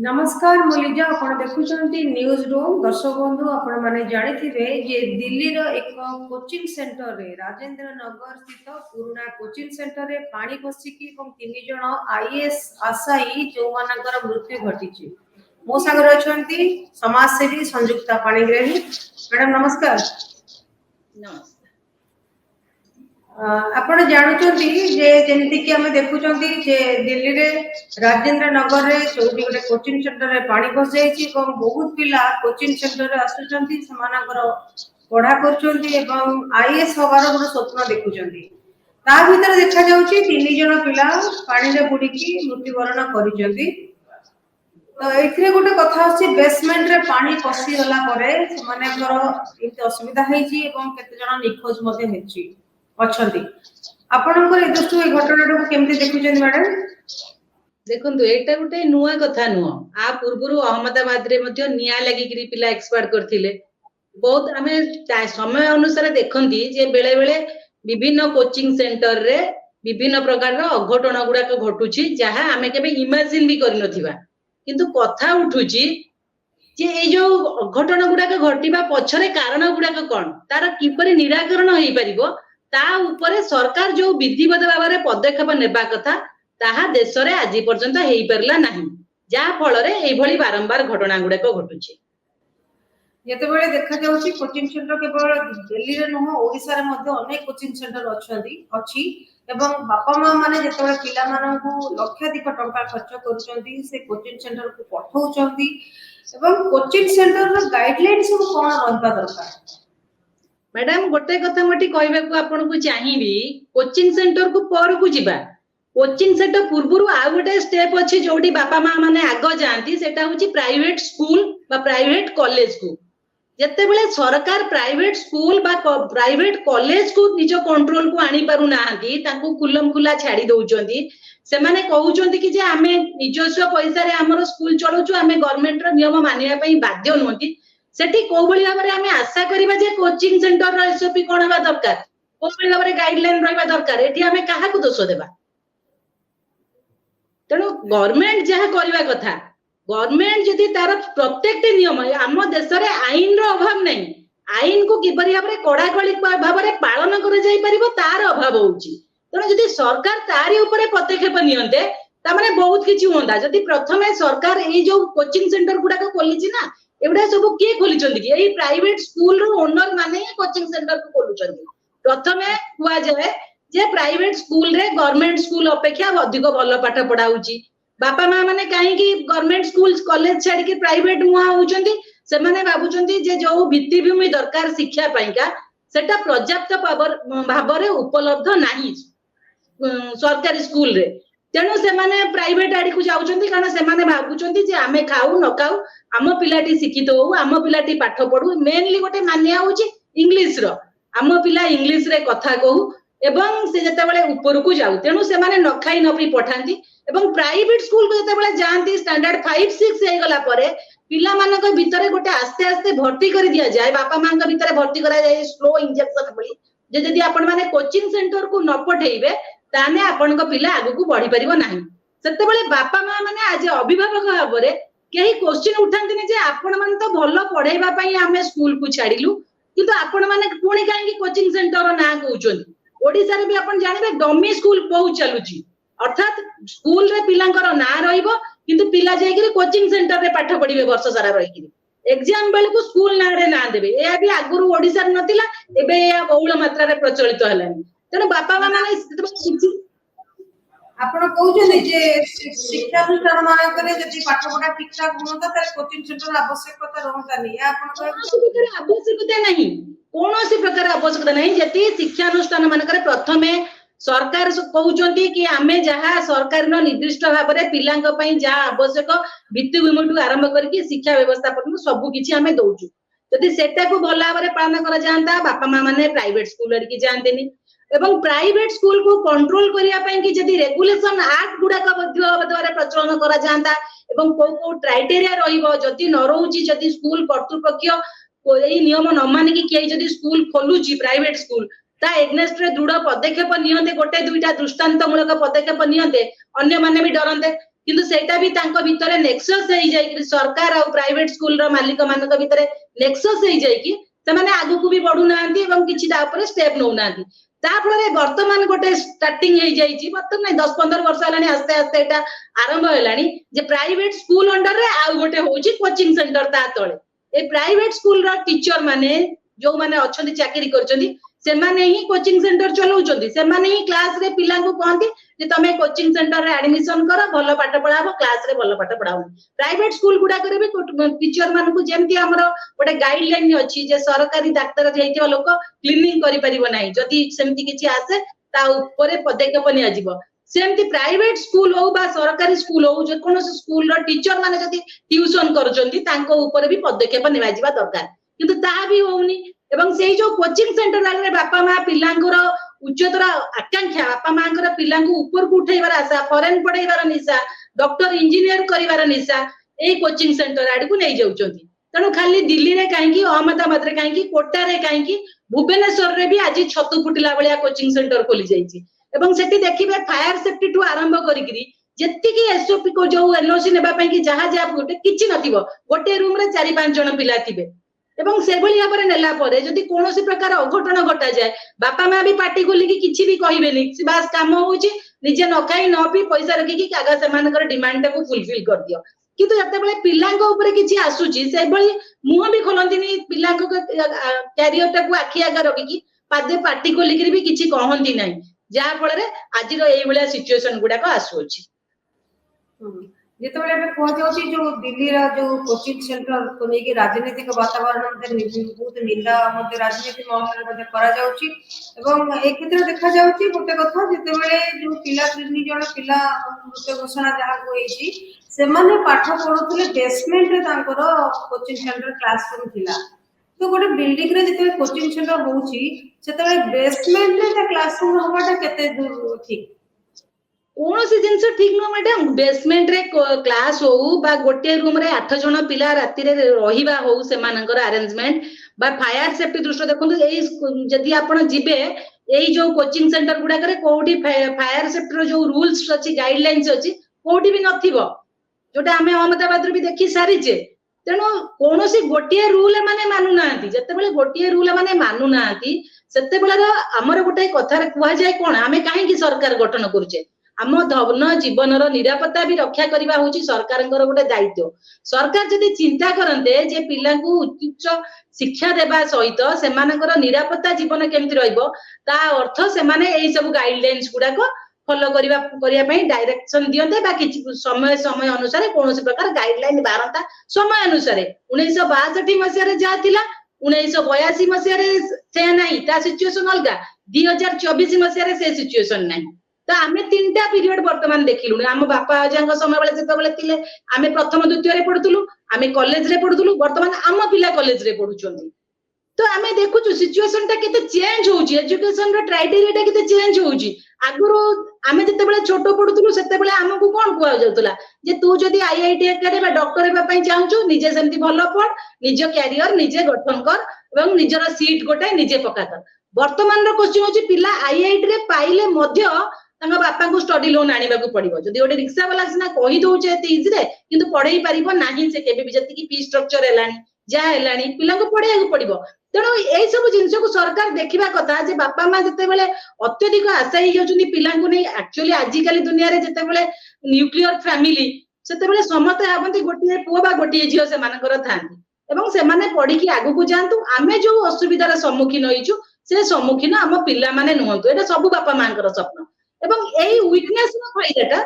नमस्कार मुलिजा आपण देखुचंती news room दर्शक बंधु आपण माने जानिथिबे जे दिल्ली रो एक कोचिंग सेंटर रे राजेंद्र नगर स्थित पुराना कोचिंग सेंटर रे पानी पसिकी एवं 3 जण आईएएस आशाई जो मानकर मृत्यु घटिछि। मो संग रहछंती समाज सेवी संयुक्ता पाणिग्राही। मैडम नमस्कार। नमस्कार। आपण जानुचंती जे जेंति कि हमें देखुचंती जे दिल्ली रे राजेंद्र नगर रे चौटी गोटे कोचिंग सेंटर रे पानी पस जाईछि एवं बहुत पिला कोचिंग सेंटर रे आसुचंती समानकर पढ़ा करचंती एवं आईएएस होबार गोटे स्वप्न देखुचंती। ता भीतर देखा जाउछि 3 जण पिला पानी रे बुडीकी मृत्युवरण करिचंती। तो एथिरे गोटे कथा अछि बेसमेंट रे पानी पसी गला परे समानकर एते असुविधा हेछि एवं केते जण निखोज मध्ये हेछि अछंती। आपनकर ए दृष्टि ए घटनाटा केमते देखुचंती मैडम? देखंतु एटा गोटे नुआ कथा नुआ आ पूर्वरु अहमदाबाद रे मध्ये निया लागिकरी पिला एक्सपर्ट करथिले। बहुत हमें समय अनुसार देखंती जे बेले बेले विभिन्न कोचिंग सेंटर रे विभिन्न प्रकार अघटन गुडा घटुची जहा हमें केबे इमेजिन भी करि नथिबा। किंतु कथा उठुची जे ए जो अघटन गुडा घटिबा पछरे कारण गुडा कोन तार किपरि निराकरण होई परिबो ता ऊपर सरकार जो विधिवत भाव में पदक्षेप नेबा कथा ताहा देश रे आज पर्यंत हेई परला नाही जा फल रे एई भली बारंबार घटना गुडा घटुची। जेतेबेले देखा जाउची कोचिंग सेंटर केवल दिल्ली रे नहो ओडिसा रे मध्ये अनेक कोचिंग सेंटर अछि एवं बापा मां माने जेतेबेले पिला माननकु लक्षाधिक टंका खर्च करूचंती से कोचिंग सेंटर को पठाउचंती एवं कोचिंग सेंटर रो गाइडलाइन सब कोन रहबा दरकार? मैडम गोटे कथा मटी कहबे को आपन को चाहिबी कोचिंग सेंटर को पर को जिबा कोचिंग सेंटर पूर्वरु आ गोटे स्टेप अछि जोडी बापा मां माने आगो जानती सेटा होची प्राइवेट स्कूल बा प्राइवेट कॉलेज को जते बेले सरकार प्राइवेट स्कूल बा प्राइवेट कॉलेज को निज कंट्रोल को आनी पारु नाहंती ताको खुलम खुला छाडी दउचंती से माने कहउचंती कि जे हमें निजस्व पैसा रे हमर स्कूल चलौचु हमें गवर्नमेंट रो नियम मानिया पई बाध्य नहोंती। सेठी को भली भाबरे हमें आशा करिबा जे कोचिंग सेंटर रो एसओपी कोन बा दरकार को भली भाबरे गाइडलाइन रहबा दरकार एठी हमें काहा को दोष देबा। तेणु गवर्नमेंट जहा करबा कथा गवर्नमेंट जदि तार प्रत्येक नियम आम देश रे आईन रो अभाव नहीं आईन को किपरि भाबरे कड़ाकड़ी भाबरे पालन कर जाई परिबो तार अभाव होउची। तेणु जदि सरकार तारी ऊपर पदक्षेप नियंते ता माने बहुत किछि होंदा। जदि प्रथमे सरकार ए जो कोचिंग सेंटर गुडा को खोलिछि ना एवडा सब के खोलिचंदी कि एई प्राइवेट स्कूल रो ओनर माने कोचिंग सेंटर को खोलुचंदी। प्रथमे हुआ जाए जे प्राइवेट स्कूल रे गवर्नमेंट स्कूल अपेक्षा अधिक भल पाठ पढ़ाउची बापा मां माने काहे कि गवर्नमेंट स्कूल कॉलेज छाडी के प्राइवेट मुआ होउचंदी से माने बाबुचंदी जे जो भित्तिभूमि दरकार शिक्षा पाइका सेटा पर्याप्त भाव रे उपलब्ध नाही सरकारी स्कूल रे। तेणु से माने प्राइवेट आडी को जाउचंदी कारण से माने भाबुचंदी जे आमे खाऊ न खाऊ आम पिलाटी शिक्षित हो आम पिलाटी पाठ पढू मेनली गोटे मानिया होची इंग्लिश रो आम पिला इंग्लिश रे कथा कहू एवं से जते बेले ऊपर को जाऊ तेणु से माने न खाई न पी पठांती एवं प्राइवेट स्कूल को जते बेले जानती स्टैंडर्ड 5 6 हे गला परे पिला मानक भितरे गोटे आस्ते आस्ते भर्ती कर दिया जाए बापा मां के भितरे भर्ती करा जाए स्लो इंजेक्शन भली जे जदी आपण माने कोचिंग सेंटर को न पठेइबे ताने आपण को पिला आगु को बढ़ी परिबो नाही। सेते बेले बापा मां माने आज अभिभावक भाबरे केही क्वेश्चन उठांती ने जे आपण मान तो भलो पढेबा पई हमें स्कूल को छाडिलु किंतु आपण माने पुणी काहे कोचिंग सेंटर ना कहउचंदी। ओडिसा रे भी आपण जानिबे डमी स्कूल बहुत चलुची अर्थात स्कूल रे पिलांकर ना रहिबो किंतु पिला जाई कि कोचिंग सेंटर रे पाठ पढिबे वर्ष सारा रहि कि एग्जाम बेल को स्कूल ना रे ना देबे ए भी आगुरु ओडिसा रे नथिला एबे या बहुल मात्रा रे प्रचलित हलानी। तेनु बापा माने आपण कहउछन जे शिक्षा अनुष्ठान मानकरे जदि पाठ पढा ठीक ठाक होता त कोचिंग सेंटर आवश्यकता रहता नहीं आपण कहउछन आवश्यकता नहीं कोनोसी प्रकार आवश्यकता नहीं जति शिक्षा अनुष्ठान मानकरे प्रथमे सरकार कहउचंती कि आमे जहा सरकार न निर्दिष्ट भाव रे पिलांक पई जा आवश्यक भित्तिभूमिटु आरंभ करके शिक्षा व्यवस्था पर्यंत सब किछि आमे दउचु जदि सेटा को भला भाव रे पालन करा जानता बापा मां माने प्राइवेट स्कूल रे की जानतेनी एवं प्राइवेट स्कूल को कंट्रोल करिया पई कि जदि रेगुलेशन एक्ट गुडा का द्वारा प्रचलन करा जानता एवं को क्राइटेरिया रहिबो जदि न रहउची जदि स्कूल कर्तृपक्ष कोई नियम न माने कि केई जदि स्कूल खोलुची प्राइवेट स्कूल ता एग्नेस्ट रे दृढ़ पदक्षेप नियंते गोटे दुईटा दृष्टांतमूलक पदक्षेप नियंते अन्य माने भी डरंते କିନ୍ତୁ ସେଇଟା ବି ତାଙ୍କ ଭିତରେ ନେକ୍ସସ୍ ହେଇଯାଇକି ସରକାର ଆଉ ପ୍ରାଇଭେଟ ସ୍କୁଲର ମାଲିକ ମାନଙ୍କ ଭିତରେ ନେକ୍ସସ୍ ହେଇଯାଇକି ସେମାନେ ଆଗକୁ ବି ବଢୁନାହାନ୍ତି ଏବଂ କିଛି ତା ଉପରେ ଷ୍ଟେପ ନଉନାହାନ୍ତି। ତା ଫଳରେ ବର୍ତ୍ତମାନ ଗୋଟେ ଷ୍ଟାର୍ଟିଂ ହେଇଯାଇଛି, ବର୍ତ୍ତମାନ ନାଇଁ 10-15 ବର୍ଷ ହେଲାଣି ଆସ୍ତେ ଆସ୍ତେ ଏଇଟା ଆରମ୍ଭ ହେଲାଣି ଯେ ପ୍ରାଇଭେଟ ସ୍କୁଲ ଅଣ୍ଡରରେ ଆଉ ଗୋଟେ ହଉଛି କୋଚିଂ ସେଣ୍ଟର ତା ତଳେ। ଏ ପ୍ରାଇଭେଟ ସ୍କୁଲର ଟିଚର ମାନେ ଯୋଉମାନେ ଅଛନ୍ତି ଚାକିରି କରିଛନ୍ତି ସେମାନେ ହିଁ କୋଚିଂ ସେଣ୍ଟର ଚଲାଉଛନ୍ତି, ସେମାନେ ହିଁ କ୍ଲାସରେ ପିଲାଙ୍କୁ କହନ୍ତି ଯେ ତମେ କୋଚିଂ ସେଣ୍ଟରରେ ଆଡମିସନ କର, ଭଲ ପାଠ ପଢା ହବ, କ୍ଲାସରେ ଭଲ ପାଠ ପଢା ହବ। ପ୍ରାଇଭେଟ ସ୍କୁଲ ଗୁଡାକରେ ବି ଟିଚର ମାନଙ୍କୁ ଯେମିତି ଆମର ଗୋଟେ ଗାଇଡ ଲାଇନ ଅଛି ଯେ ସରକାରୀ ଡାକ୍ତର ହେଇଥିବା ଲୋକ କ୍ଲିନିଂ କରିପାରିବ ନାହିଁ, ଯଦି ସେମିତି କିଛି ଆସେ ତା ଉପରେ ପଦକ୍ଷେପ ନିଆଯିବ। ସେମିତି ପ୍ରାଇଭେଟ ସ୍କୁଲ ହଉ ବା ସରକାରୀ ସ୍କୁଲ ହଉ, ଯେକୌଣସି ସ୍କୁଲର ଟିଚର ମାନେ ଯଦି ଟ୍ୟୁସନ କରୁଛନ୍ତି ତାଙ୍କ ଉପରେ ବି ପଦକ୍ଷେପ ନିଆଯିବା ଦରକାର, କିନ୍ତୁ ତାହା ବି ହଉନି। ଏବଂ ସେଇ ଯୋଉ କୋଚିଂ ସେଣ୍ଟର ଆଗରେ ବାପା ମା ପିଲାଙ୍କର ଉଚ୍ଚତର ଆକାଂକ୍ଷା, ବାପା ମାଙ୍କର ପିଲାଙ୍କୁ ଉପରକୁ ଉଠେଇବାର ଆଶା, ଫରେନ ପଢେଇବାର ନିଶା, ଡକ୍ଟର ଇଞ୍ଜିନିୟର କରିବାର ନିଶା ଏଇ କୋଚିଂ ସେଣ୍ଟର ଆଡକୁ ନେଇଯାଉଛନ୍ତି। ତେଣୁ ଖାଲି ଦିଲ୍ଲୀରେ କାହିଁକି, ଅହମ୍ମଦାବାଦରେ କାହିଁକି, କୋଟାରେ କାହିଁକି, ଭୁବନେଶ୍ୱରରେ ବି ଆଜି ଛତୁ ଫୁଟିଲା ଭଳିଆ କୋଚିଂ ସେଣ୍ଟର ଖୋଲି ଯାଇଛି। ଏବଂ ସେଠି ଦେଖିବେ ଫାୟାର ସେଫ୍ଟି ଠୁ ଆରମ୍ଭ କରିକିରି ଯେତିକି ଏସଓପି ଯୋଉ ଏନଓସି ନେବା ପାଇଁ କି ଯାହା ଯାହା ଗୋଟେ କିଛି ନଥିବ, ଗୋଟେ ରୁମରେ 4-5 ଜଣ ପିଲା ଥିବେ। ଏବଂ ସେଭଳି ଭାବରେ ନେଲା ପରେ ଯଦି କୌଣସି ପ୍ରକାର ଅଘଟଣ ଘଟାଯାଏ ବାପା ମା ବି ପାଟି ଖୋଲିକି କିଛି ବି କହିବେନି, ବାସ୍ କାମ ହଉଛି ନିଜେ ନ ଖାଇ ନ ପିଇ ପଇସା ରଖିକି କାଗଜ ସେମାନଙ୍କର ଡିମାଣ୍ଡଟାକୁ ଫୁଲଫିଲ କରିଦିଅ। କିନ୍ତୁ ଯେତେବେଳେ ପିଲାଙ୍କ ଉପରେ କିଛି ଆସୁଛି ସେଭଳି ମୁହଁ ବି ଖୋଲନ୍ତିନି, ପିଲାଙ୍କ କ୍ୟାରିୟରଟାକୁ ଆଖି ଆଗରେ ରଖିକି ପାଦେ ପାଟି ଖୋଲିକିରି ବି କିଛି କହନ୍ତି ନାହିଁ, ଯାହା ଫଳରେ ଆଜିର ଏଇଭଳିଆ ସିଚୁଏସନ ଗୁଡାକ ଆସୁଅଛି। ଯେତେବେଳେ ଏବେ କୁହାଯାଉଛି ଯୋଉ ଦିଲ୍ଲୀର ଯୋଉ କୋଚିଂ ସେଣ୍ଟରକୁ ନେଇକି ରାଜନୈତିକ ବାତାବରଣ ମଧ୍ୟ ବହୁତ ନିନ୍ଦା ମଧ୍ୟ ରାଜନୀତି ମହଲରେ ମଧ୍ୟ କରାଯାଉଛି। ଏବଂ ଏ କ୍ଷେତ୍ରରେ ଦେଖାଯାଉଛି ଗୋଟେ କଥା, ଯେତେବେଳେ ଯୋଉ ପିଲା 3 ଜଣ ପିଲା ମୃତ ଘୋଷଣା ଯାହାକୁ ହେଇଛି ସେମାନେ ପାଠ ପଢୁଥିଲେ ବେସମେଣ୍ଟରେ ତାଙ୍କର କୋଚିଂ ସେଣ୍ଟର କ୍ଲାସରୁମ ଥିଲା। ତ ଗୋଟେ ବିଲ୍ଡିଂରେ ଯେତେବେଳେ କୋଚିଂ ସେଣ୍ଟର ହଉଛି ସେତେବେଳେ ବେସମେଣ୍ଟରେ ତା କ୍ଲାସରୁମ ହବାଟା କେତେ ଦୂର ଠିକ? କୌଣସି ଜିନିଷ ଠିକ ନୁହଁ ମ୍ୟାଡାମ। ବେସମେଣ୍ଟରେ କ୍ଲାସ ହଉ ବା ଗୋଟିଏ ରୁମରେ 8 ଜଣ ପିଲା ରାତିରେ ରହିବା ହଉ ସେମାନଙ୍କର ଆରେଞ୍ଜମେଣ୍ଟ ବା ଫାୟାର ସେଫ୍ଟି ଦୃଷ୍ଟିରେ ଦେଖନ୍ତୁ, ଏଇ ଯଦି ଆପଣ ଯିବେ ଏଇ ଯୋଉ କୋଚିଂ ସେଣ୍ଟର ଗୁଡାକରେ କୋଉଠି ଫାୟାର ସେଫ୍ଟିର ଯୋଉ ରୁଲ୍ସ ଅଛି, ଗାଇଡଲାଇନ୍ସ ଅଛି, କୋଉଠି ବି ନଥିବ, ଯୋଉଟା ଆମେ ଅହମ୍ମଦାବାଦରେ ବି ଦେଖି ସାରିଛେ। ତେଣୁ କୌଣସି ଗୋଟିଏ ରୁଲ ଏମାନେ ମାନୁନାହାନ୍ତି। ଯେତେବେଳେ ଗୋଟିଏ ରୁଲ ଏମାନେ ମାନୁନାହାନ୍ତି ସେତେବେଳେ ଆମର ଗୋଟେ କଥାରେ କୁହାଯାଏ କଣ, ଆମେ କାହିଁକି ସରକାର ଗଠନ କରୁଛେ? ଆମ ଧନ ଜୀବନର ନିରାପତ୍ତା ବି ରକ୍ଷା କରିବା ହଉଛି ସରକାରଙ୍କର ଗୋଟେ ଦାୟିତ୍ୱ। ସରକାର ଯଦି ଚିନ୍ତା କରନ୍ତେ ଯେ ପିଲାଙ୍କୁ ଉଚ୍ଚ ଶିକ୍ଷା ଦେବା ସହିତ ସେମାନଙ୍କର ନିରାପତ୍ତା ଜୀବନ କେମିତି ରହିବ, ତା ଅର୍ଥ ସେମାନେ ଏଇ ସବୁ ଗାଇଡଲାଇନ୍ସ ଗୁଡାକ ଫଲୋ କରିବା ପାଇଁ ଡାଇରେକ୍ସନ ଦିଅନ୍ତେ ବା କିଛି ସମୟ ଅନୁସାରେ କୌଣସି ପ୍ରକାର ଗାଇଡଲାଇନ ବାହାରନ୍ତା ସମୟ ଅନୁସାରେ। 1962 ମସିହାରେ ଯାହା ଥିଲା 1982 ମସିହାରେ ସେ ନାହିଁ, ତା ସିଚୁଏସନ ଅଲଗା। 2024 ମସିହାରେ ସେ ସିଚୁଏସନ ନାହିଁ। ତ ଆମେ 3ଟା ପିରିୟଡ ବର୍ତ୍ତମାନ ଦେଖିଲୁଣି। ଆମ ବାପା ଅଜାଙ୍କ ସମୟ ବେଳେ ଯେତେବେଳେ ଥିଲେ ଆମେ ପ୍ରଥମ ଦ୍ୱିତୀୟରେ ପଢୁଥିଲୁ, ଆମେ କଲେଜରେ ପଢୁଥିଲୁ, ବର୍ତ୍ତମାନ ଆମ ପିଲା କଲେଜରେ ପଢୁଛନ୍ତି। ତ ଆମେ ଦେଖୁଛୁ ସିଚୁଏସନଟା କେତେ ଚେଞ୍ଜ ହଉଛି, ଏଜୁକେସନର କ୍ରାଇଟେରିଆଟା କେତେ ଚେଞ୍ଜ ହଉଛି। ଆଗରୁ ଆମେ ଯେତେବେଳେ ଛୋଟ ପଢୁଥିଲୁ ସେତେବେଳେ ଆମକୁ କଣ କୁହାଯାଉଥିଲା ଯେ ତୁ ଯଦି IIT ବା ଡକ୍ଟର ହେବା ପାଇଁ ଚାହୁଁଛୁ ନିଜେ ସେମିତି ଭଲ ପଢ, ନିଜ କ୍ୟାରିୟର ନିଜେ ଗଠନ କର ଏବଂ ନିଜର ସିଟ୍ ଗୋଟେ ନିଜେ ପକ୍କା କର। ବର୍ତ୍ତମାନର କ୍ୱେଶ୍ଚନ ହଉଛି ପିଲା IIT ରେ ପାଇଲେ ମଧ୍ୟ ତାଙ୍କ ବାପାଙ୍କୁ ଷ୍ଟଡି ଲୋନ୍ ଆଣିବାକୁ ପଡିବ। ଯଦି ଗୋଟେ ରିକ୍ସା ବାଲା ସିନା କହି ଦଉଛି ଏତେ ଇଜିରେ, କିନ୍ତୁ ପଢେଇ ପାରିବ ନାହିଁ ସେ କେବେ ବି। ଯେତିକି ଫି ଷ୍ଟ୍ରକ୍ଚର ହେଲାଣି ଯାହା ହେଲାଣି ପିଲାଙ୍କୁ ପଢେଇବାକୁ ପଡିବ। ତେଣୁ ଏଇ ସବୁ ଜିନିଷକୁ ସରକାର ଦେଖିବା କଥା ଯେ ବାପା ମା ଯେତେବେଳେ ଅତ୍ୟଧିକ ଆଶା ହେଇଯାଉଛନ୍ତି ପିଲାଙ୍କୁ ନେଇ। ଆକ୍ଚୁଆଲି ଆଜିକାଲି ଦୁନିଆରେ ଯେତେବେଳେ ନ୍ୟୁକ୍ଲିୟର ଫ୍ୟାମିଲି, ସେତେବେଳେ ସମସ୍ତେ ଭାବନ୍ତି ଗୋଟିଏ ପୁଅ ବା ଗୋଟିଏ ଝିଅ ସେମାନଙ୍କର ଥାନ୍ତି ଏବଂ ସେମାନେ ପଢିକି ଆଗକୁ ଯାଆନ୍ତୁ। ଆମେ ଯୋଉ ଅସୁବିଧାର ସମ୍ମୁଖୀନ ହେଇଛୁ ସେ ସମ୍ମୁଖୀନ ଆମ ପିଲାମାନେ ନୁହନ୍ତୁ, ଏଇଟା ସବୁ ବାପା ମାଙ୍କର ସ୍ୱପ୍ନ। ଏବଂ ଏଇ ୱିକନେସ ର ଫାଇଦାଟା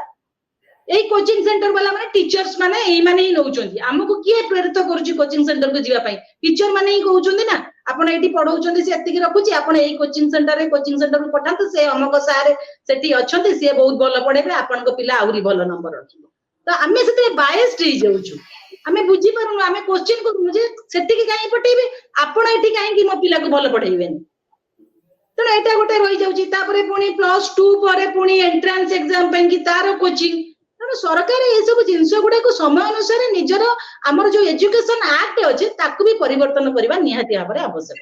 ଏଇ କୋଚିଂ ସେଣ୍ଟର ବାଲା ମାନେ ଟିଚର୍ସ ମାନେ ଏଇମାନେ ହିଁ ନଉଛନ୍ତି। ଆମକୁ କିଏ ପ୍ରେରିତ କରୁଛି କୋଚିଂ ସେଣ୍ଟରକୁ ଯିବା ପାଇଁ? ଟିଚର ମାନେ ହିଁ କହୁଛନ୍ତି ନା, ଆପଣ ଏଇଠି ପଢଉଛନ୍ତି ସେ ଏତିକି ରଖୁଛି, ଆପଣ ଏଇ କୋଚିଂ ସେଣ୍ଟରକୁ ପଠାନ୍ତୁ, ସେ ଅମକ ସାର୍ ସେଠି ଅଛନ୍ତି, ସିଏ ବହୁତ ଭଲ ପଢେଇବେ, ଆପଣଙ୍କ ପିଲା ଆହୁରି ଭଲ ନମ୍ବର ରଖିବ। ତ ଆମେ ସେଥିରେ ବାୟସ୍ଡ ହେଇଯାଉଛୁ। ଆମେ ବୁଝିପାରୁନୁ, ଆମେ କୋଶ୍ଚିନ୍ କରୁନୁ ଯେ ସେଠିକି କାହିଁକି ପଠେଇବେ, ଆପଣ ଏଠି କାହିଁକି ମୋ ପିଲାକୁ ଭଲ ପଢେଇବେନି। ତେଣୁ ଏଇଟା ଗୋଟେ ରହିଯାଉଛି। ତାପରେ ପୁଣି +2 ପରେ ପୁଣି ଏଣ୍ଟ୍ରାନ୍ସ ଏକ୍ସାମ ପାଇଁ କି ତାର କୋଚିଂ। ତେଣୁ ସରକାର ଏସବୁ ଜିନିଷ ଗୁଡାକୁ ସମୟ ଅନୁସାରେ ନିଜର ଆମର ଯୋଉ ଏଜୁକେସନ ଆକ୍ଟ ଅଛି ତାକୁ ବି ପରିବର୍ତ୍ତନ କରିବା ନିହାତି ଭାବରେ ଆବଶ୍ୟକ।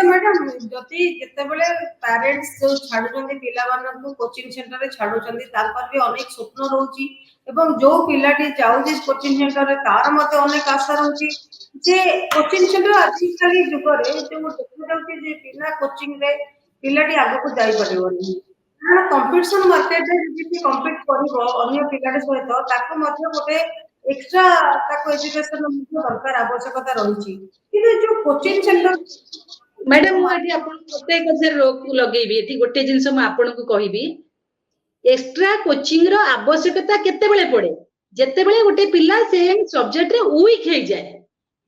ମ୍ୟାଡାମ ଯଦି ଯେତେବେଳେ ପ୍ୟାରେଣ୍ଟସ ଯୋଉ ଛାଡୁଛନ୍ତି ପିଲାମାନଙ୍କୁ କୋଚିଂ ସେଣ୍ଟରରେ ଛାଡୁଛନ୍ତି, ତାଙ୍କର ବି ଅନେକ ସ୍ୱପ୍ନ ରହୁଛି ଏବଂ जो पिलाटी जाऊँगी कोचिंग सेंटर तार मते अनेक आशा रहउची जे कोचिंग सेंटर आजिकाली जुगरे जो देखुछी जे बिना कोचिंग रे पिलाटी आगको जाई परिबनी कारण कंपटीशन मार्केट रे जे कम्पीट करिवो अन्य पिलाटी सहित ताको मध्ये गोटे एक्स्ट्रा ताको एजुकेशन मध्ये दरकार आवश्यकता रहुची कि जो कोचिंग सेंटर मैडम मुझे आपन प्रत्येक कथर रोक लगेबी एठी गोटे जिंस म आपन को कहिबी एक्स्ट्रा कोचिंग रो आवश्यकता केते बेले पड़े जेते बेले गोटे पिला से सब्जेक्ट रे वीक हे जाए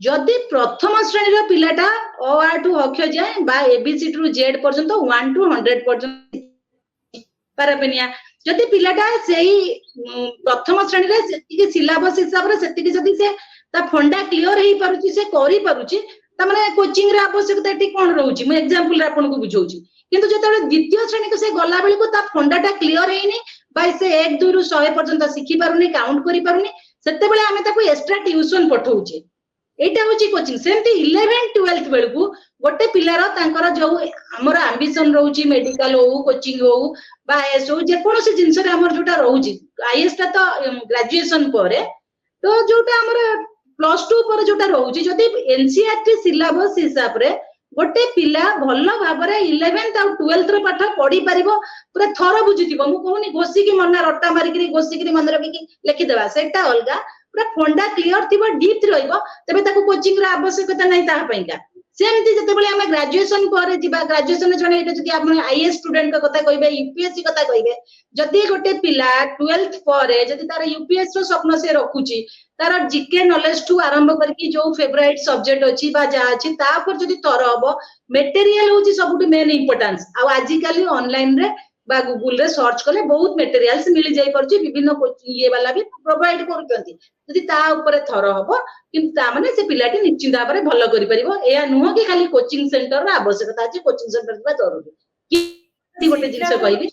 जदि प्रथम श्रेणी रो पिलाटा अ आ टू अक्षर जाए बा एबीसी टू जेड पर्यंत 1 टू 100 पर्यंत पारापेनिया जदि पिलाटा सेही प्रथम श्रेणी रे सेतिके सिलेबस हिसाब रे सेतिके जदि से ता फंडा क्लियर हेई पारुची से करि पारुची ता माने कोचिंग रे आवश्यकता एटी कोन रहउची मैं एग्जांपल रे आपन को बुझौची किंतु जेतबे द्वितीय श्रेणी को से गला बेले को ता फंडाटा क्लियर हेइनी बाय से 1 2 रु 100 पर्यंत सिखि पारुनी काउंट करि पारुनी सेते बेले हमें ताको एक्स्ट्रा ट्यूशन पठौचे एटा होची कोचिंग सेमती 11 12th बेल को गोटे पिलार तांकर जो हमर एम्बिशन रहउची मेडिकल हो कोचिंग हो बा एसो जे कोनो से जिंस रे हमर जोटा रहउची आईएस ता तो ग्रेजुएशन परे तो जोटा हमर प्लस 2 पर जोटा रहउची जदी एनसीईआरटी सिलेबस हिसाब रे गोटे पिला भलो भाबरे 11th और 12th रो पाठ पढी परिबो पूरा थरो बुझितिबो मु कहूनी घोसी की मन्ना रट्टा मारी की घोसी की मन रखी की लिखि देबा सेटा अलगा पूरा फंडा क्लियर थिबो डीप रहइबो तबे ताको कोचिंग रो आवश्यकता नै ता पइका सेमती जते बेले हम ग्रेजुएशन पर जिबा ग्रेजुएशन जने एटा जदी आपण आईएएस स्टूडेंट का कथा कहबे यूपीएससी कथा कहबे जदी गोटे पिला 12th पर जदी तार यूपीएससी रो स्वप्न से रखुची तार जीके नॉलेज टू आरंभ करके जो फेवरेट सब्जेक्ट अछि बा जा अछि ता पर जदी तर हबो मटेरियल होची सबटु मेन इंपोर्टेंस आ आजि काली ऑनलाइन रे बा गूगल रे सर्च कले बहुत मटेरियल्स मिल जाई परची विभिन्न ये वाला भी प्रोवाइड करचंती जदी ता ऊपर थर हबो किंतु ता माने से पिलाटी निश्चित भाबरे भलो करि परिबो एया नुह कि खाली कोचिंग सेंटर रा आवश्यकता अछि कोचिंग सेंटर बा जरूरी कि गोटे जिंस कहबी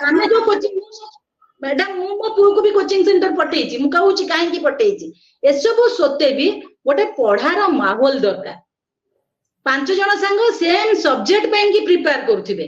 हमें जो कोचिंग मैडम मु मो पुओ को भी कोचिंग सेंटर पठेइची मु कहूची काहे की पठेइची एसबो सोते भी गोटे पढ़ार माहौल दरकार 5 जण संग सेम सब्जेक्ट पे की प्रिपेयर करथिबे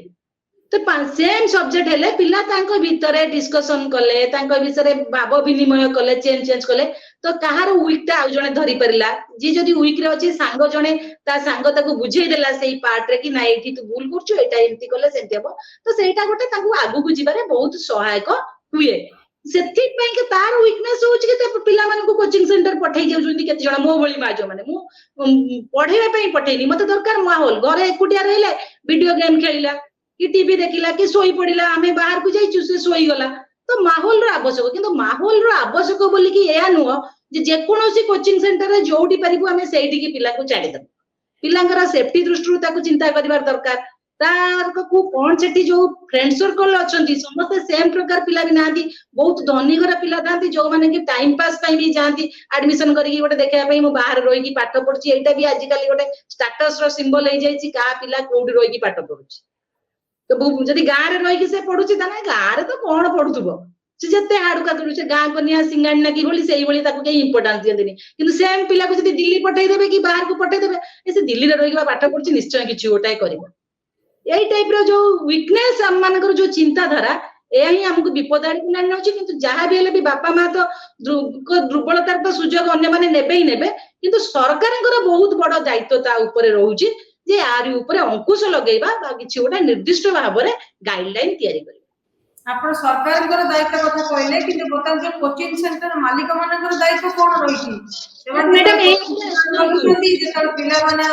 तो सेम सब्जेक्ट हेले पिला तांको भितरे डिस्कशन कले तांको विषय भाव विनिमय कले चेंज कले तो कहार वीकटा आ जणे धरि परिला जी जदी वीक रे अछि सांग जणे ता सांग ताको बुझेई देला सेही पार्ट रे कि ना एठी तू भूल करछु एटा एंती कले सेंती हबो तो सेटा गोटे ताको आगु को जिबारे बहुत सहायक हुए सेथि पई के तार वीकनेस होछ के ते पिला माने को कोचिंग सेंटर पठै जाउ जंदी केते जण मो बळी माजो माने मु पढेबे पई पठैनी मते दरकार माहौल घरे एकुटिया रहले वीडियो गेम खेलिला कि टीवी देखिला कि सोई पडिला हमें बाहर को जाइछु से सोई गला तो माहौल रो आवश्यक किंतु माहौल रो आवश्यक बोली कि एया नुह जे कोनोसी कोचिंग सेंटर रे जोडी परिबो हमें सेठी की पिला को छाडी दब पिलांगर सेफ्टी दृष्टि ताको चिंता करिवार दरकार तार को कोन सेठी जो फ्रेंड सर्कल अछंती समस्त सेम प्रकार पिला भी नांती बहुत धनी घर पिला थांती जो माने कि टाइम पास पई भी जांती एडमिशन करी गोटे देखा पई मो बाहर रोई की पाठ पढछि एटा भी आज काली गोटे स्टेटस रो सिंबल हे जाईची का पिला कोडी रोई की पाठ पढछि तो जदी गां रे रोई की से पढुछि ताने गां रे तो कोन पढुथबो से जते हाडू का से गां कन्या सिंगाणी ना की बोली सेही बोली ताको के इंपोर्टेंस दियंदिनी किंतु सेम पिला को जदी दिल्ली पठाई देबे कि बाहर को पठाई देबे ए से दिल्ली रे रोई की पाठ पढछि निश्चय किछि गोटाय करबो यही टाइप रो जो वीकनेस हम मानकर जो चिंताधारा ए ही हमको विपद आड़ी को लानी होची किंतु जहां भी हेले भी बापा मां तो दुर्बलतार तो सुजोग अन्य माने नेबे ही नेबे किंतु सरकारଙ୍କର बहुत बड़ दायित्व ता ऊपर रहउची जे आरी ऊपर अंकुश लगेइबा बा किछि गोटा निर्दिष्ट भाबरे गाइडलाइन तयारी करिबा आपण सरकारଙ୍କର दायित्व କଥା କହିଲେ କିନ୍ତୁ ବର୍ତ୍ତମାନ जो कोचिंग सेंटर मालिक मानकर दायित्व कोन रहिछि ସେମାନେ मैडम ए କରୁଛନ୍ତି ଯେତେବେଳେ ପିଲାମାନେ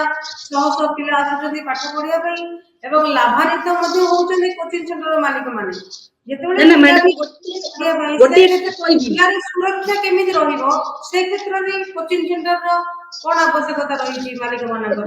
ଶହ ପିଲା ଆସୁଛନ୍ତି ପାଠ ପଢିବା ପାଇଁ ଏବଂ ଲାଭାନ୍ୱିତ ମଧ୍ୟ ହଉଛନ୍ତି କୋଚିଂ ସେଣ୍ଟର ମାଲିକ ମାନେ ଯେତେବେଳେ ନା मैडम गोटे ପିଲାର ସୁରକ୍ଷା କେମିତି ରହିବ ସେ କ୍ଷେତ୍ରରେ କୋଚିଂ ସେଣ୍ଟରର कोन आवश्यकता रहिछि मालिक मानकर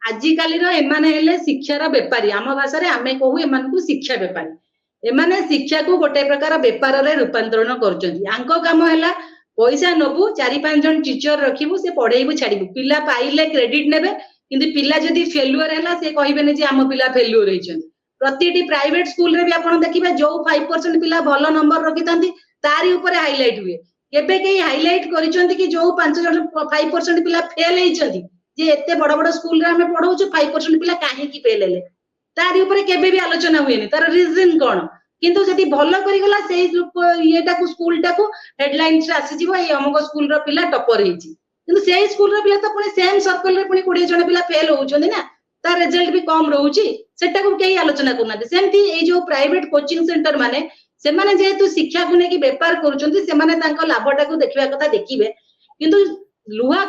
आजिकाली एमाने हेले शिक्षार बेपारी आम भाषा रे आमे कहू एमान को शिक्षा बेपारी एमाने शिक्षा को गोटे प्रकार बेपार रे रूपांतरण करचंती आंको काम हैला पैसा नबु 4-5 जन टीचर रखिबु से पढाइबु छाडिबु पिला पाइले क्रेडिट नेबे किंतु पिला जदी फेल्युअर हैला से कहिबेने जे आम पिला फेल्युअर होइछन प्रतिटी प्राइवेट स्कूल रे भी आपण देखिबा जो 5% पिला भलो नंबर रखितांती तारी ऊपर हाइलाइट हुए केबे के हाइलाइट करिसंती कि जो 5% पिला फेल हेइछंती जे एते बड़ बड़ स्कूल रे हमें पढौछु 5% पिला काहे की फेल हेले तारी ऊपर केबे भी आलोचना हुएनी तार रीजन कोन କିନ୍ତୁ ଯଦି ଭଲ କରିଗଲା ସେଇ ଇଏଟାକୁ ସ୍କୁଲଟାକୁ ହେଡଲାଇନ୍ସ ଆସିଯିବ ଏଇ ଅମକ ସ୍କୁଲର ପିଲା ଟପର ହେଇଛି, କିନ୍ତୁ ସେଇ ସ୍କୁଲର ପିଲା ତ ପୁଣି ସେମ୍ ସର୍କଲରେ ପୁଣି 20 ଜଣ ପିଲା ଫେଲ ହଉଛନ୍ତି ନା, ତା ରେଜଲ୍ଟ ବି କମ ରହୁଛି, ସେଟାକୁ କେହି ଆଲୋଚନା କରୁନାହାନ୍ତି। ସେମିତି ଏଇ ଯୋଉ ପ୍ରାଇଭେଟ କୋଚିଂ ସେଣ୍ଟର ମାନେ ସେମାନେ ଯେହେତୁ ଶିକ୍ଷାକୁ ନେଇକି ବେପାର କରୁଛନ୍ତି, ସେମାନେ ତାଙ୍କ ଲାଭଟାକୁ ଦେଖିବା କଥା ଦେଖିବେ, କିନ୍ତୁ ଲୁହା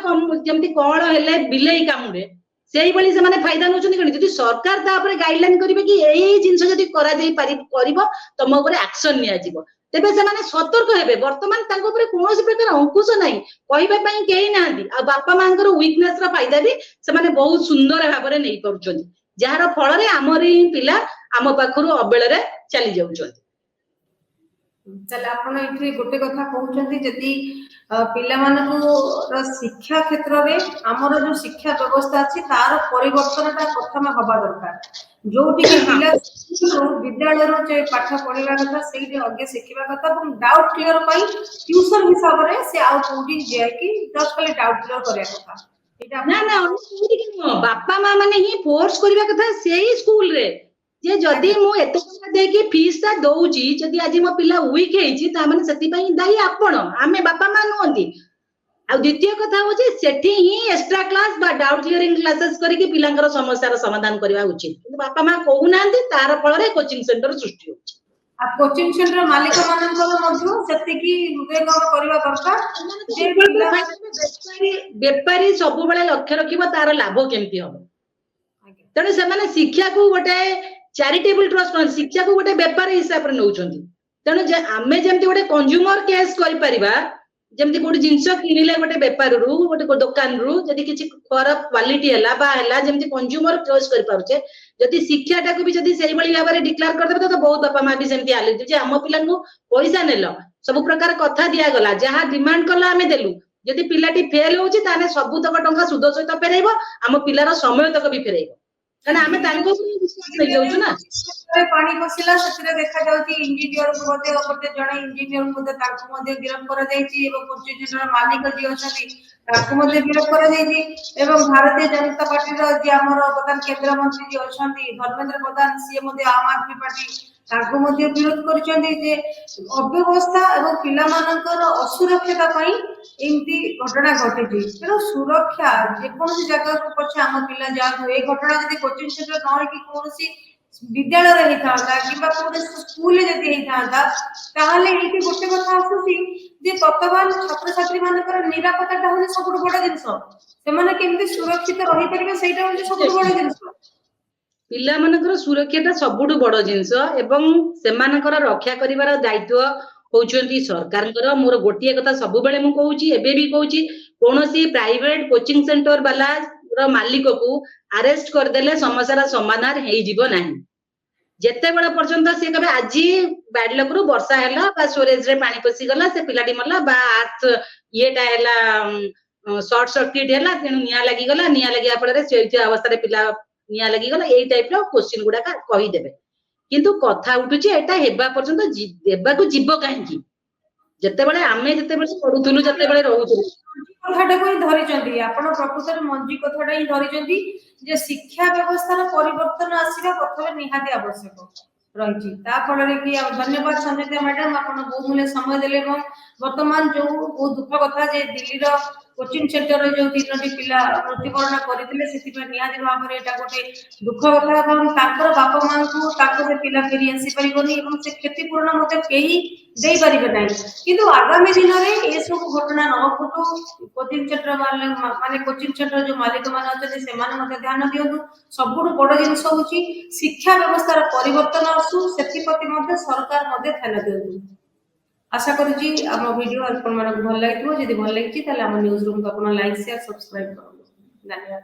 ଯେମିତି କଳ ହେଲେ ବିଲେଇ କାମୁଡେ ସେଇଭଳି ସେମାନେ ଫାଇଦା ନଉଛନ୍ତି। କଣ ଯଦି ସରକାର ତା ଉପରେ ଗାଇଡଲାଇନ କରିବେ କି ଏଇ ଜିନିଷ ଯଦି କରାଯାଇ କରିବ ତମ ଉପରେ ଆକ୍ସନ ନିଆଯିବ, ତେବେ ସେମାନେ ସତର୍କ ହେବେ। ବର୍ତ୍ତମାନ ତାଙ୍କ ଉପରେ କୌଣସି ପ୍ରକାର ଅଙ୍କୁଶ ନାହିଁ, କହିବା ପାଇଁ କେହି ନାହାନ୍ତି, ଆଉ ବାପା ମାଙ୍କର ୱିକନେସ ର ଫାଇଦା ବି ସେମାନେ ବହୁତ ସୁନ୍ଦର ଭାବରେ ନେଇ ପାରୁଛନ୍ତି, ଯାହାର ଫଳରେ ଆମର ହିଁ ପିଲା ଆମ ପାଖରୁ ଅବେଳରେ ଚାଲି ଯାଉଛନ୍ତି। ତାହେଲେ ଆପଣ ଏଠି ଗୋଟେ କଥା କହୁଛନ୍ତି, ଯଦି ପିଲାମାନଙ୍କର ଶିକ୍ଷା କ୍ଷେତ୍ରରେ ଆମର ଯୋଉ ଶିକ୍ଷା ବ୍ୟବସ୍ଥା ଅଛି ତାର ପରିବର୍ତ୍ତନଟା ପ୍ରଥମେ ହବା ଦରକାର, ଯୋଉଠିକି ପିଲା ବିଦ୍ୟାଳୟରୁ ଯେ ପାଠ ପଢିବା କଥା ସେଇଠି ଆଗେ ଶିଖିବା କଥା, ଏବଂ ଡାଉଟ୍ କ୍ଲିୟର ପାଇଁ ଟ୍ୟୁସନ ହିସାବରେ ସେ ଆଉ କୋଉଠି ଯାଇକି ଜଷ୍ଟ ଖାଲି ଡାଉଟ୍ କ୍ଲିୟର କରିବା କଥା। ନା ନା ବାପା ମା ମାନେ ହିଁ ଫୋର୍ସ କରିବା କଥା ସେଇ ସ୍କୁଲରେ, ଯେ ଯଦି ମୁଁ ଏତେ ଟଙ୍କା ଦେଇକି ଫିସ୍ ଟା ଦଉଛି, ଯଦି ଆଜି ମୋ ପିଲା ୱିକ୍ ହେଇଛି ତାମାନେ ସେଥିପାଇଁ ଦାୟୀ ଆପଣ, ଆମେ ବାପା ମା ନୁହନ୍ତି। ଆଉ ଦ୍ୱିତୀୟ କଥା ହଉଛି ସେଠି ହିଁ ଏକ୍ସଟ୍ରା କ୍ଲାସ ବା ଡାଉଟ୍ କ୍ଲିୟରିଂ କ୍ଲାसेସ୍ କରିକି ପିଲାଙ୍କର ସମସ୍ୟାର ସମାଧାନ କରିବା ଉଚିତ, କିନ୍ତୁ ବାପା ମା କହୁନାହାନ୍ତି, ତାର ଫଳରେ କୋଚିଂ ସେଣ୍ଟର ସୃଷ୍ଟି ହଉଛି। ଆଉ କୋଚିଂ ସେଣ୍ଟର ମାଲିକ ମାନଙ୍କର ମଧ୍ୟ ସେତିକି ହୃଦୟଙ୍ଗମ କରିବା ଦରକାର ଯେ ବେପାରୀ ସବୁବେଳେ ଲକ୍ଷ୍ୟ ରଖିବ ତାର ଲାଭ କେମିତି ହବ। ତେଣୁ ସେମାନେ ଶିକ୍ଷାକୁ ଗୋଟେ ଚାରିଟେବୁଲ ଟ୍ରଷ୍ଟ, ଶିକ୍ଷାକୁ ଗୋଟେ ବେପାର ହିସାବରେ ନଉଛନ୍ତି। ତେଣୁ ଆମେ ଯେମିତି ଗୋଟେ କନଜ୍ୟୁମର କେସ୍ କରିପାରିବା, ଯେମିତି ଗୋଟେ ଜିନିଷ କିଣିଲେ ଗୋଟେ ବେପାରରୁ ଗୋଟେ ଦୋକାନରୁ ଯଦି କିଛି ଖରାପ କ୍ୱାଲିଟି ହେଲା ବା ହେଲା, ଯେମିତି କନଜ୍ୟୁମର କେସ୍ କରିପାରୁଛେ, ଯଦି ଶିକ୍ଷାଟାକୁ ବି ଯଦି ସେଇଭଳି ଭାବରେ ଡିକ୍ଲାର କରିଦେବେ ତ ବହୁତ ବାପା ମା ବି ସେମିତି ଆଲିଛି ଯେ ଆମ ପିଲାଙ୍କୁ ପଇସା ନେଲ, ସବୁ ପ୍ରକାର କଥା ଦିଆଗଲା, ଯାହା ଡିମାଣ୍ଡ କଲା ଆମେ ଦେଲୁ, ଯଦି ପିଲାଟି ଫେଲ ହଉଛି ତାହେଲେ ସବୁତକ ଟଙ୍କା ସୁଧ ସହିତ ଫେରେଇବ, ଆମ ପିଲାର ସମୟ ତକ ବି ଫେରେଇବ, କାରଣ ଆମେ ତାଙ୍କ ଉପରେ ବିଶ୍ୱାସ ନେଇଯାଉଛୁ ନା। ପାଣି ପଶିଲା ସେଥିରେ ଦେଖାଯାଉଛି ଇଞ୍ଜିନିୟରଙ୍କୁ ମଧ୍ୟ ଗୋଟେ ଜଣେ ଇଞ୍ଜିନିୟରଙ୍କୁ ମଧ୍ୟ ତାଙ୍କୁ ମଧ୍ୟ ଗିରଫ କରାଯାଇଛି, ଏବଂ କୋଚିଂ ସେଣ୍ଟର ମାଲିକ ଯିଏ ଅଛନ୍ତି ତାଙ୍କୁ ମଧ୍ୟ ଗିରଫ କରାଯାଇଛି, ଏବଂ ଭାରତୀୟ ଜନତା ପାର୍ଟିର ଯିଏ ଆମର ପ୍ରଧାନ କେନ୍ଦ୍ରମନ୍ତ୍ରୀ ଯିଏ ଅଛନ୍ତି ଧର୍ମେନ୍ଦ୍ର ପ୍ରଧାନ, ସିଏ ମଧ୍ୟ ଆମ୍ ଆଦମୀ ପାର୍ଟି, ତାଙ୍କୁ ମଧ୍ୟ ବିରୋଧ କରିଛନ୍ତି ଯେ ଅବ୍ୟବସ୍ଥା ଏବଂ ପିଲାମାନଙ୍କର ଅସୁରକ୍ଷତା ପାଇଁ ଏମିତି ଘଟଣା ଘଟିଛି। ତେଣୁ ସୁରକ୍ଷା ଯେକୌଣସି ଜାଗାକୁ ପଛେ ଆମ ପିଲା ଯାଆନ୍ତୁ, ଏଇ ଘଟଣା ଯଦି କୋଚିଂ ସେଣ୍ଟର ନ ହେଇକି କୌଣସି ବିଦ୍ୟାଳୟରେ ହେଇଥାନ୍ତା କିମ୍ବା କୌଣସି ସ୍କୁଲରେ ଯଦି ହେଇଥାନ୍ତା, ତାହେଲେ ଏଇଠି ଗୋଟେ କଥା ଆସୁଛି ଯେ ବର୍ତ୍ତମାନ ଛାତ୍ରଛାତ୍ରୀ ମାନଙ୍କର ନିରାପତ୍ତାଟା ହଉଛି ସବୁଠୁ ବଡ ଜିନିଷ, ସେମାନେ କେମିତି ସୁରକ୍ଷିତ ରହିପାରିବେ ସେଇଟା ହଉଛି ସବୁଠୁ ବଡ ଜିନିଷ। ପିଲାମାନଙ୍କର ସୁରକ୍ଷାଟା ସବୁଠୁ ବଡ ଜିନିଷ ଏବଂ ସେମାନଙ୍କର ରକ୍ଷା କରିବାର ଦାୟିତ୍ୱ ହଉଛନ୍ତି ସରକାରଙ୍କର। ମୋର ଗୋଟିଏ କଥା ସବୁବେଳେ ମୁଁ କହୁଛି, ଏବେ ବି କହୁଛି, କୌଣସି ପ୍ରାଇଭେଟ କୋଚିଂ ସେଣ୍ଟର ବାଲା ମାଲିକକୁ ଆରେଷ୍ଟ କରିଦେଲେ ସମସ୍ୟାର ସମାଧାନ ହେଇଯିବ ନାହିଁ। ଯେତେବେଳେ ପର୍ଯ୍ୟନ୍ତ ସେ କହିବେ ଆଜି ବ୍ୟାଡ ଲକରୁ ବର୍ଷା ହେଲା ବା ଷ୍ଟୋରେଜରେ ପାଣି ପଶିଗଲା, ସେ ପିଲାଟି ମଲା, ବା ଇଏଟା ହେଲା ସର୍ଟ ସର୍କିଟ ହେଲା, ତେଣୁ ନିଆଁ ଲାଗିଗଲା, ନିଆଁ ଲାଗିବା ଫଳରେ ଶୋଇଥିବା ଅବସ୍ଥାରେ ପିଲା ନିଆଁ ଲାଗିଗଲା, ଏଇ ଟାଇପର କୋଶ୍ଚିନ୍ ଗୁଡାକ କହିଦେବେ, କିନ୍ତୁ କଥା ଉଠୁଛି ଏଟା ହେବା ପର୍ଯ୍ୟନ୍ତ ଦେବାକୁ ଯିବ କାହିଁକି? ଯେତେବେଳେ ଆମେ ଯେତେବେଳେ ପଢୁଥିଲୁ, ଯେତେବେଳେ ରହୁଥିଲୁ, କଥାଟାକୁ ହିଁ ଧରିଛନ୍ତି ଆପଣ, ପ୍ରକୃତରେ ମଞ୍ଜି କଥାଟା ହିଁ ଧରିଛନ୍ତି ଯେ ଶିକ୍ଷା ବ୍ୟବସ୍ଥାର ପରିବର୍ତ୍ତନ ଆସିବା ପ୍ରଥମେ ନିହାତି ଆବଶ୍ୟକ ରହିଛି। ତା ଫଳରେ କି ଧନ୍ୟବାଦ ସଞ୍ଜିତା ମ୍ୟାଡାମ, ଆପଣ ବହୁମୂଲ୍ୟ ସମୟ ଦେଲେ, ଏବଂ ବର୍ତ୍ତମାନ ଯୋଉ ବହୁତ ଦୁଃଖ କଥା ଯେ ଦିଲ୍ଲୀର କୋଚିଂ ସେଣ୍ଟରରେ ଯୋଉ 3ଟି ପିଲା ମୃତ୍ୟୁବରଣ କରିଥିଲେ, ସେଥିପାଇଁ ନିହାତି ଭାବରେ ଏଇଟା ଗୋଟେ ଦୁଃଖ କଥା, ଏବଂ ତାଙ୍କର ବାପା ମାଙ୍କୁ ତାଙ୍କ ସେ ପିଲା ଫେରି ଆସିପାରିବନି ଏବଂ ସେ କ୍ଷତିପୂରଣ ମଧ୍ୟ କେହି ଦେଇପାରିବେ ନାହିଁ। କିନ୍ତୁ ଆଗାମୀ ଦିନରେ ଏସବୁ ଘଟଣା ନ ଘଟୁ, କୋଚିଂ ସେଣ୍ଟର ମାନେ କୋଚିଂ ସେଣ୍ଟର ଯୋଉ ମାଲିକ ମାନେ ଅଛନ୍ତି ସେମାନେ ମଧ୍ୟ ଧ୍ୟାନ ଦିଅନ୍ତୁ। ସବୁଠୁ ବଡ ଜିନିଷ ହଉଛି ଶିକ୍ଷା ବ୍ୟବସ୍ଥାର ପରିବର୍ତ୍ତନ ଆସୁ, ସେଥିପ୍ରତି ମଧ୍ୟ ସରକାର ମଧ୍ୟ ଧ୍ୟାନ ଦିଅନ୍ତୁ। आशा करुँची आम वीडियो आपण मानक भल लगी, जदि भल लगी ताले आम न्यूज रूम को आप लाइक शेयर सब्सक्राइब करूँ। धन्यवाद।